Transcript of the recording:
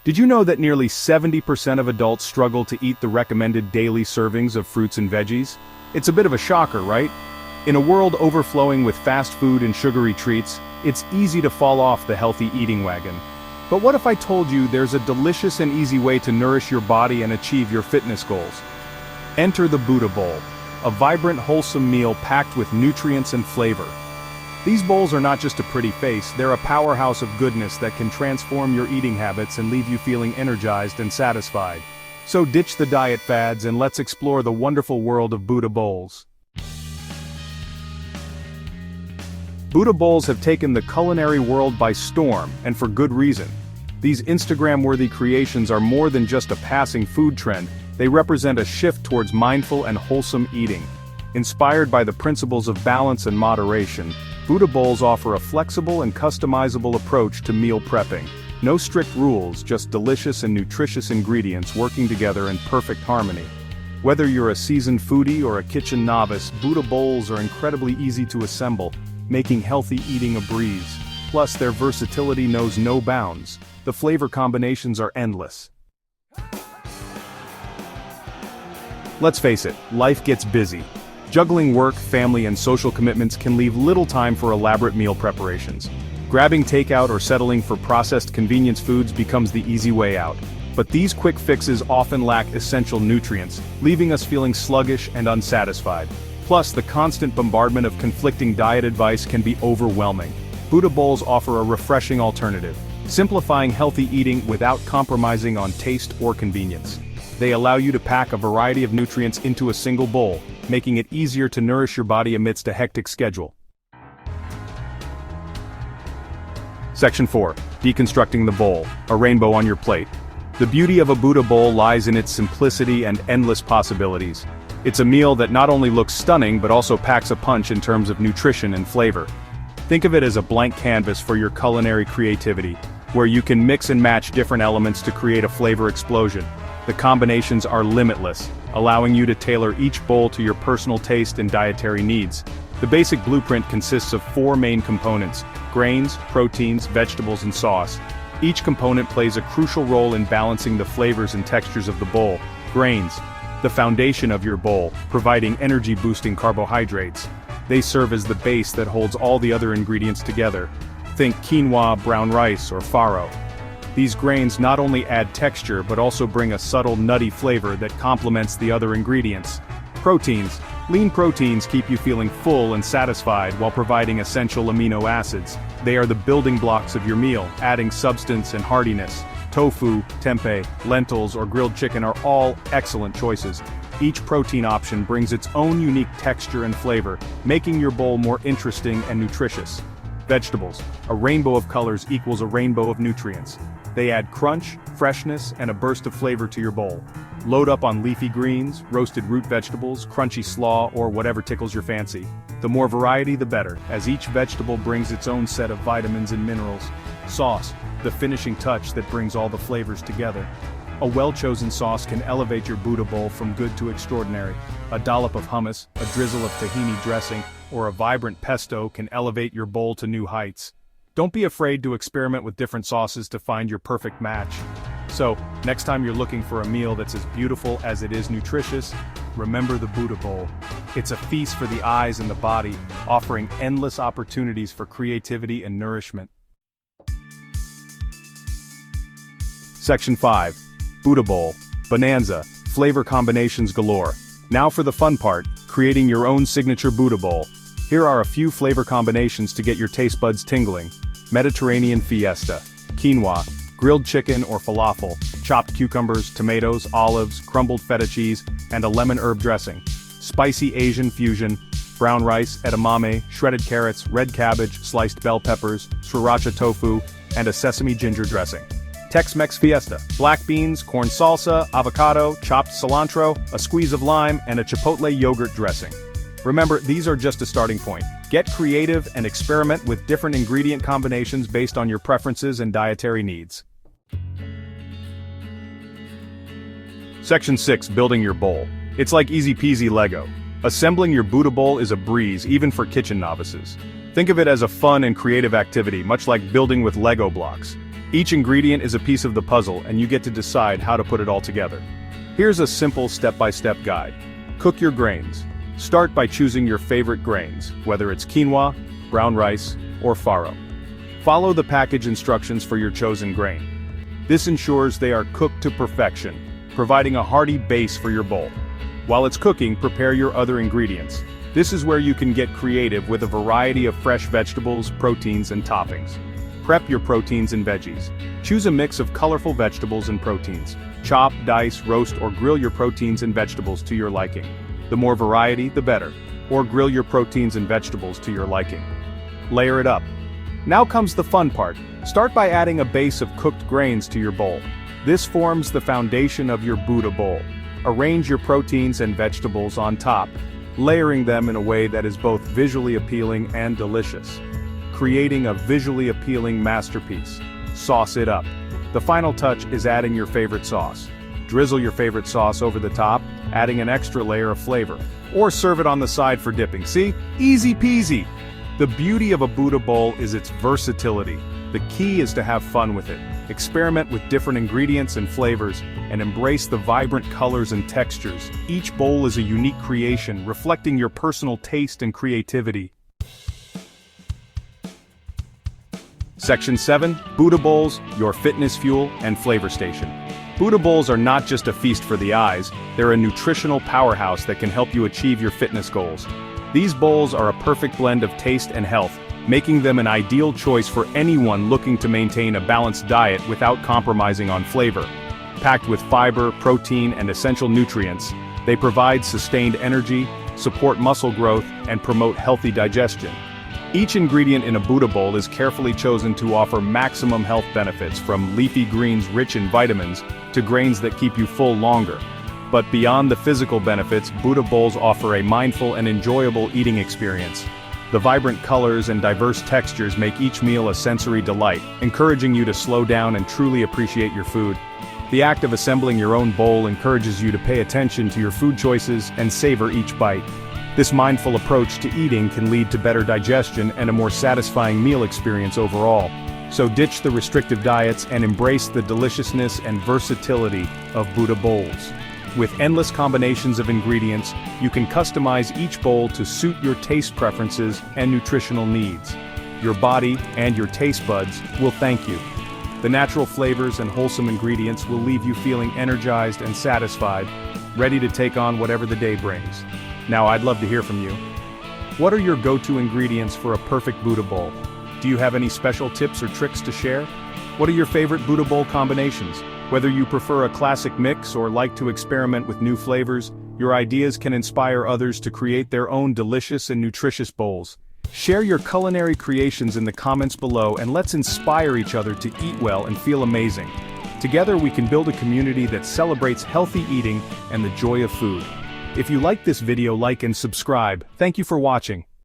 Did you know that nearly 70% of adults struggle to eat the recommended daily servings of fruits and veggies? It's a bit of a shocker, right? In a world overflowing with fast food and sugary treats, it's easy to fall off the healthy eating wagon. But what if I told you there's a delicious and easy way to nourish your body and achieve your fitness goals? Enter the Buddha Bowl, a vibrant, wholesome meal packed with nutrients and flavor. These bowls are not just a pretty face, they're a powerhouse of goodness that can transform your eating habits and leave you feeling energized and satisfied. So ditch the diet fads and let's explore the wonderful world of Buddha Bowls. Buddha Bowls have taken the culinary world by storm, and for good reason. These Instagram-worthy creations are more than just a passing food trend, they represent a shift towards mindful and wholesome eating. Inspired by the principles of balance and moderation, Buddha Bowls offer a flexible and customizable approach to meal prepping. No strict rules, just delicious and nutritious ingredients working together in perfect harmony. Whether you're a seasoned foodie or a kitchen novice, Buddha Bowls are incredibly easy to assemble, making healthy eating a breeze. Plus, their versatility knows no bounds. The flavor combinations are endless. Let's face it, life gets busy. Juggling work, family, and social commitments can leave little time for elaborate meal preparations. Grabbing takeout or settling for processed convenience foods becomes the easy way out. But these quick fixes often lack essential nutrients, leaving us feeling sluggish and unsatisfied. Plus, the constant bombardment of conflicting diet advice can be overwhelming. Buddha Bowls offer a refreshing alternative, simplifying healthy eating without compromising on taste or convenience. They allow you to pack a variety of nutrients into a single bowl, making it easier to nourish your body amidst a hectic schedule. Section 4. Deconstructing the bowl, a rainbow on your plate. The beauty of a Buddha Bowl lies in its simplicity and endless possibilities. It's a meal that not only looks stunning but also packs a punch in terms of nutrition and flavor. Think of it as a blank canvas for your culinary creativity, where you can mix and match different elements to create a flavor explosion. The combinations are limitless, allowing you to tailor each bowl to your personal taste and dietary needs. The basic blueprint consists of 4 main components: grains, proteins, vegetables, and sauce. Each component plays a crucial role in balancing the flavors and textures of the bowl. Grains, the foundation of your bowl, providing energy-boosting carbohydrates. They serve as the base that holds all the other ingredients together. Think quinoa, brown rice, or farro. These grains not only add texture but also bring a subtle nutty flavor that complements the other ingredients. Proteins. Lean proteins keep you feeling full and satisfied while providing essential amino acids. They are the building blocks of your meal, adding substance and heartiness. Tofu, tempeh, lentils, or grilled chicken are all excellent choices. Each protein option brings its own unique texture and flavor, making your bowl more interesting and nutritious. Vegetables. A rainbow of colors equals a rainbow of nutrients. They add crunch, freshness, and a burst of flavor to your bowl. Load up on leafy greens, roasted root vegetables, crunchy slaw, or whatever tickles your fancy. The more variety the better, as each vegetable brings its own set of vitamins and minerals. Sauce, the finishing touch that brings all the flavors together. A well-chosen sauce can elevate your Buddha Bowl from good to extraordinary. A dollop of hummus, a drizzle of tahini dressing, or a vibrant pesto can elevate your bowl to new heights. Don't be afraid to experiment with different sauces to find your perfect match. So, next time you're looking for a meal that's as beautiful as it is nutritious, remember the Buddha Bowl. It's a feast for the eyes and the body, offering endless opportunities for creativity and nourishment. Section 5. Buddha Bowl. Bonanza. Flavor combinations galore. Now for the fun part, creating your own signature Buddha Bowl. Here are a few flavor combinations to get your taste buds tingling. Mediterranean Fiesta. Quinoa, grilled chicken or falafel, chopped cucumbers, tomatoes, olives, crumbled feta cheese, and a lemon herb dressing. Spicy Asian fusion. Brown rice, edamame, shredded carrots, red cabbage, sliced bell peppers, sriracha tofu, and a sesame ginger dressing. Tex-Mex Fiesta. Black beans, corn salsa, avocado, chopped cilantro, a squeeze of lime, and a chipotle yogurt dressing. Remember, these are just a starting point. Get creative and experiment with different ingredient combinations based on your preferences and dietary needs. Section 6. Building your bowl. It's like easy peasy Lego. Assembling your Buddha Bowl is a breeze, even for kitchen novices. Think of it as a fun and creative activity, much like building with Lego blocks. Each ingredient is a piece of the puzzle and you get to decide how to put it all together. Here's a simple step-by-step guide. Cook your grains. Start by choosing your favorite grains, whether it's quinoa, brown rice, or farro. Follow the package instructions for your chosen grain. This ensures they are cooked to perfection, providing a hearty base for your bowl. While it's cooking, prepare your other ingredients. This is where you can get creative with a variety of fresh vegetables, proteins, and toppings. Prep your proteins and veggies. Choose a mix of colorful vegetables and proteins. Chop, dice, roast, or grill your proteins and vegetables to your liking. The more variety, the better. Or grill your proteins and vegetables to your liking. Layer it up. Now comes the fun part. Start by adding a base of cooked grains to your bowl. This forms the foundation of your Buddha bowl. Arrange your proteins and vegetables on top, layering them in a way that is both visually appealing and delicious, creating a visually appealing masterpiece. Sauce it up. The final touch is adding your favorite sauce. Drizzle your favorite sauce over the top, adding an extra layer of flavor. Or serve it on the side for dipping. See? Easy peasy! The beauty of a Buddha bowl is its versatility. The key is to have fun with it. Experiment with different ingredients and flavors, and embrace the vibrant colors and textures. Each bowl is a unique creation, reflecting your personal taste and creativity. Section 7, Buddha Bowls, your fitness fuel and flavor station. Buddha Bowls are not just a feast for the eyes, they're a nutritional powerhouse that can help you achieve your fitness goals. These bowls are a perfect blend of taste and health, making them an ideal choice for anyone looking to maintain a balanced diet without compromising on flavor. Packed with fiber, protein, and essential nutrients, they provide sustained energy, support muscle growth, and promote healthy digestion. Each ingredient in a Buddha bowl is carefully chosen to offer maximum health benefits, from leafy greens rich in vitamins to grains that keep you full longer. But beyond the physical benefits, Buddha bowls offer a mindful and enjoyable eating experience. The vibrant colors and diverse textures make each meal a sensory delight, encouraging you to slow down and truly appreciate your food. The act of assembling your own bowl encourages you to pay attention to your food choices and savor each bite. This mindful approach to eating can lead to better digestion and a more satisfying meal experience overall. So ditch the restrictive diets and embrace the deliciousness and versatility of Buddha bowls. With endless combinations of ingredients, you can customize each bowl to suit your taste preferences and nutritional needs. Your body and your taste buds will thank you. The natural flavors and wholesome ingredients will leave you feeling energized and satisfied, ready to take on whatever the day brings. Now I'd love to hear from you. What are your go-to ingredients for a perfect Buddha bowl? Do you have any special tips or tricks to share? What are your favorite Buddha bowl combinations? Whether you prefer a classic mix or like to experiment with new flavors, your ideas can inspire others to create their own delicious and nutritious bowls. Share your culinary creations in the comments below, and let's inspire each other to eat well and feel amazing. Together we can build a community that celebrates healthy eating and the joy of food. If you like this video, like and subscribe. Thank you for watching.